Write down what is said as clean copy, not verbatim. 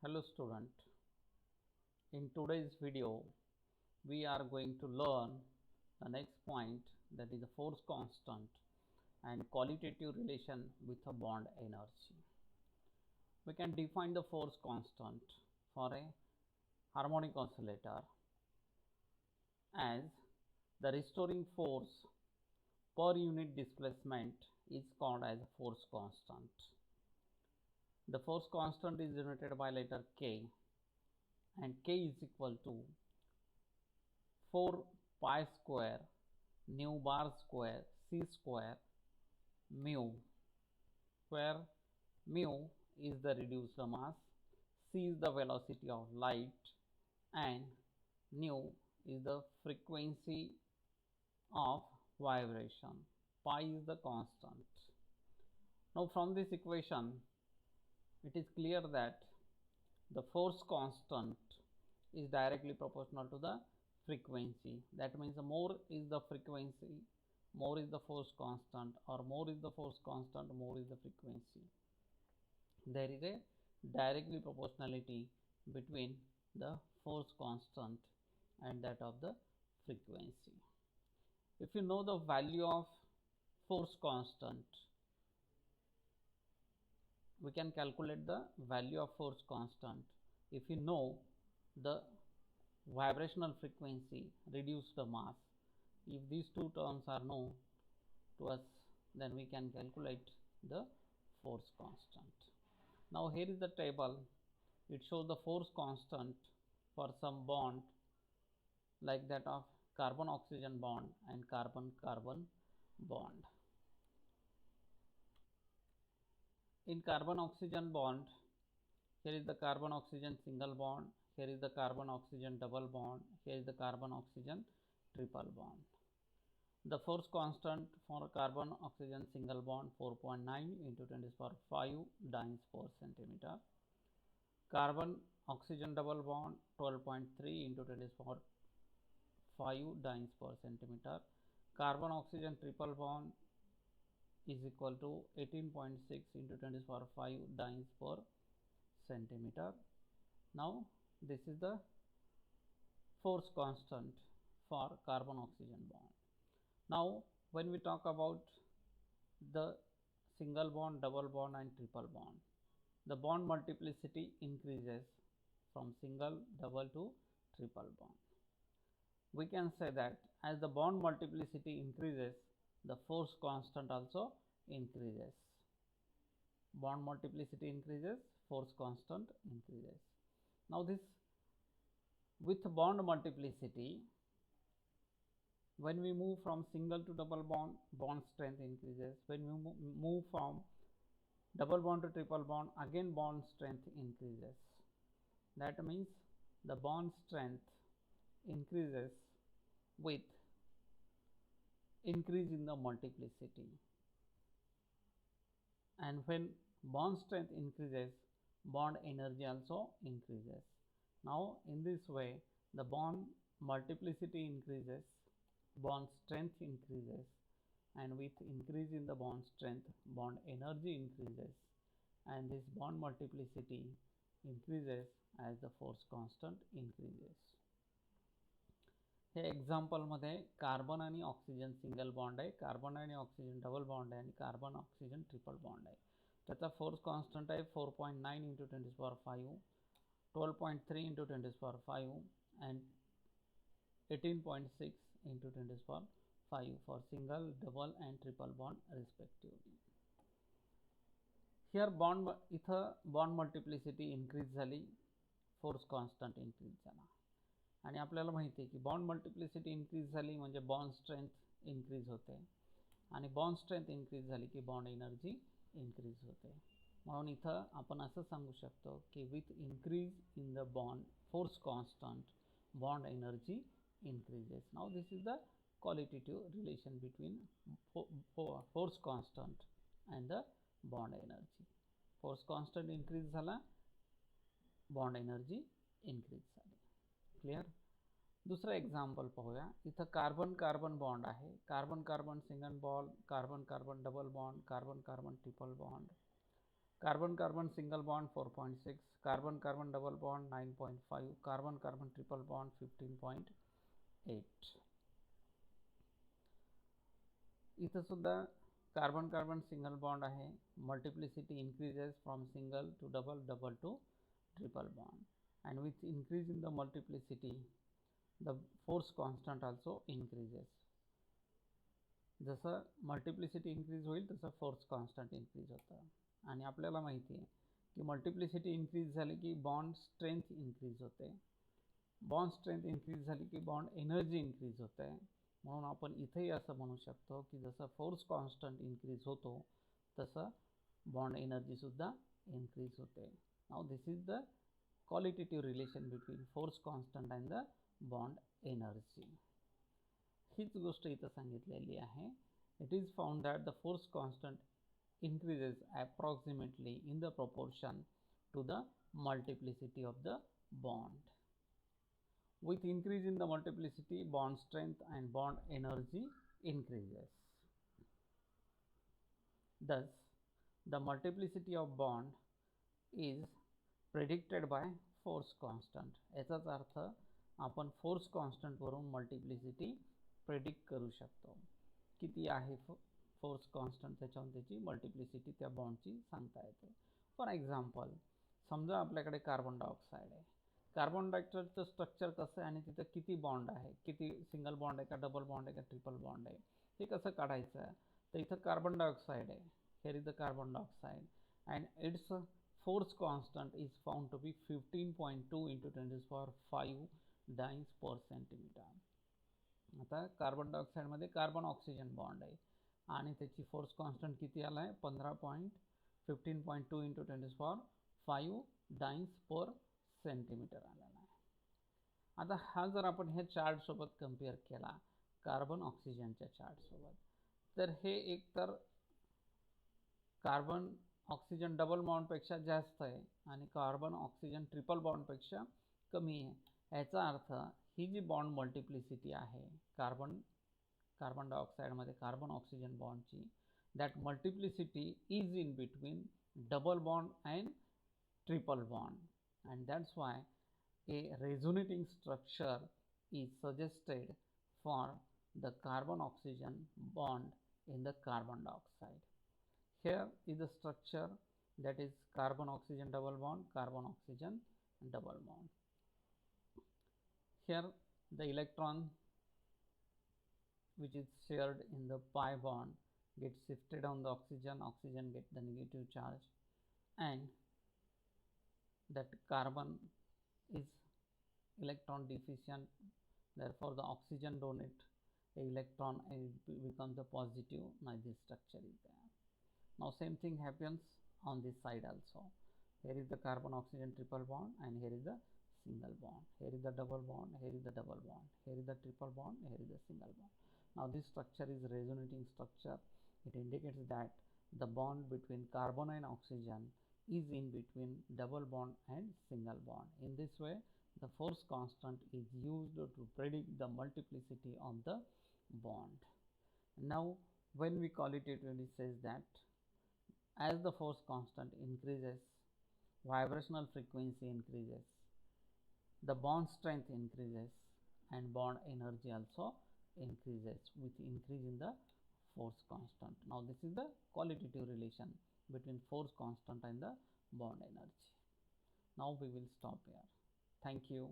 Hello student, in today's video we are going to learn the next point, that is the force constant and qualitative relation with a bond energy. We can define the force constant for a harmonic oscillator as the restoring force per unit displacement is called as force constant. The force constant is denoted by letter K, and K is equal to 4 pi square nu bar square c square mu, where mu is the reduced mass, c is the velocity of light, and nu is the frequency of vibration. Pi is the constant. Now from this equation it is clear that the force constant is directly proportional to the frequency. That means more is the frequency, more is the force constant, or more is the force constant, more is the frequency. There is a directly proportionality between the force constant and that of the frequency. If you know the value of force constant, we can calculate the value of force constant if you know the vibrational frequency, reduced mass. If these two terms are known to us, then we can calculate the force constant. Now here is the table. It shows the force constant for some bond like that of carbon oxygen bond and carbon carbon bond. In carbon oxygen bond, here is the carbon oxygen single bond, here is the carbon oxygen double bond, here is the carbon oxygen triple bond. The force constant for carbon oxygen single bond 4.9 into 10⁵ dynes per centimeter. Carbon oxygen double bond 12.3 into 10⁵ dynes per centimeter. Carbon oxygen triple bond is equal to 18.6 into 10⁵ dynes per centimeter. Now this is the force constant for carbon oxygen bond. Now when we talk about the single bond, double bond and triple bond, the bond multiplicity increases from single, double to triple bond. We can say that as the bond multiplicity increases, the force constant also increases. Bond multiplicity increases, force constant increases. Now this with bond multiplicity, when we move from single to double bond, bond strength increases. When we move from double bond to triple bond, again bond strength increases. That means the bond strength increases with increase in the multiplicity, and when bond strength increases, bond energy also increases. Now in this way the bond multiplicity increases, bond strength increases, and with increase in the bond strength, bond energy increases, and this bond multiplicity increases as the force constant increases. हे example मध्ये carbon आणि oxygen single bond आहे, carbon आणि oxygen double bond आहे आणि carbon oxygen triple bond आहे. त्याचा force constant आहे 4.9 into 10⁵, 12.3 into 10⁵, and 18.6 into 10⁵ for single, double and triple bond respectively. Here इथं बॉन्ड मल्टिप्लिसिटी इन्क्रीज झाली, फोर्स कॉन्स्टंट इन्क्रीज झाला, आणि आपल्याला माहिती आहे की बॉन्ड मल्टिप्लिसिटी इन्क्रीज झाली म्हणजे बॉन्ड स्ट्रेंथ इन्क्रीज होते, आणि बॉन्ड स्ट्रेंथ इन्क्रीज झाली की बॉन्ड एनर्जी इन्क्रीज होते. म्हणून इथं आपण असं सांगू शकतो की with increase in the bond force constant, bond energy increases. Now this is the qualitative relation between force constant and the bond energy. Force constant increase झाला, bond energy increase झाली. क्लियर. दुसरा एक्झाम्पल पाहूया. इथं carbon carbon bond आहे, carbon carbon single bond, carbon carbon double bond, carbon carbon triple bond. Carbon carbon single bond 4.6, carbon carbon double bond 9.5, carbon carbon triple bond 15.8. इथं सुद्धा carbon carbon single bond आहे, multiplicity increases from single to double, double to triple bond, and with increase in the multiplicity the force constant also increases. जसं multiplicity increase होईल तसं force constant increase होतं. आणि आपल्याला माहिती आहे की मल्टिप्लिसिटी इन्क्रीज झाली की बॉन्ड स्ट्रेंथ इन्क्रीज होते, बॉन्ड स्ट्रेंथ इन्क्रीज झाली की बॉन्ड एनर्जी इन्क्रीज होते. म्हणून आपण इथेही असं म्हणू शकतो की जसं फोर्स कॉन्स्टंट इन्क्रीज होतो तसं बॉन्ड एनर्जी सुद्धा इन्क्रीज होते. Now this is the qualitative relation between force constant and the bond energy. हीच गोष्ट इथं सांगितलेली आहे. It is found that the force constant increases approximately in the proportion to the multiplicity of the bond. With increase in the multiplicity, bond strength and bond energy increases. Thus, the multiplicity of bond is predicted by force constant. याचाच अर्थ आपण force constant वरून multiplicity predict करू शकतो. किती आहे force constant त्याच्यावर त्याची multiplicity त्या बॉन्डची सांगता येते. फॉर एक्झाम्पल, समजा आपल्याकडे कार्बन डायऑक्साईड आहे. कार्बन डायऑक्साईडचं स्ट्रक्चर कसं आहे आणि तिथं किती बॉन्ड आहे, किती सिंगल बॉन्ड आहे का, डबल बॉन्ड आहे का, ट्रिपल बॉन्ड आहे, हे कसं काढायचं आहे. तर इथं कार्बन डायऑक्साईड आहे, here is the carbon dioxide and it's force constant is found to be 15.2 into 10⁵ dynes per centimeter. आता कार्बन डायऑक्साईडमध्ये कार्बन ऑक्सिजन बॉन्ड आहे आणि त्याची फोर्स कॉन्स्टंट किती आला आहे, 15.2 into 10⁵ डायन्स पर सेंटीमीटर आलेला आहे. आता हा जर आपण ह्या चार्ट सोबत कम्पेअर केला कार्बन ऑक्सिजनच्या चार्ट सोबत, तर हे एक तर कार्बन ऑक्सिजन डबल बॉन्डपेक्षा जास्त आहे आणि कार्बन ऑक्सिजन ट्रिपल बॉन्डपेक्षा कमी आहे. याचा अर्थ ही जी बॉन्ड मल्टिप्लिसिटी आहे कार्बन डायऑक्साईडमध्ये कार्बन ऑक्सिजन बॉन्डची, that multiplicity is in between double bond and triple bond, and that's why a resonating structure is suggested for the carbon oxygen bond in the carbon dioxide. Here is the structure, that is carbon oxygen double bond, carbon oxygen double bond. Here the electron which is shared in the pi bond gets shifted on the oxygen, oxygen get the negative charge, and that carbon is electron deficient, therefore the oxygen donate electron and it becomes a positive. Now this structure is there. Now same thing happens on this side also. Here is the carbon oxygen triple bond and here is the single bond, here is the double bond, here is the double bond, here is the triple bond, here is the single bond. Now this structure is resonating structure. It indicates that the bond between carbon and oxygen is in between double bond and single bond. In this way the force constant is used to predict the multiplicity of the bond. Now when we qualitatively says that as the force constant increases, vibrational frequency increases, the bond strength increases and bond energy also increases with increase in the force constant. Now this is the qualitative relation between force constant and the bond energy. Now we will stop here. Thank you.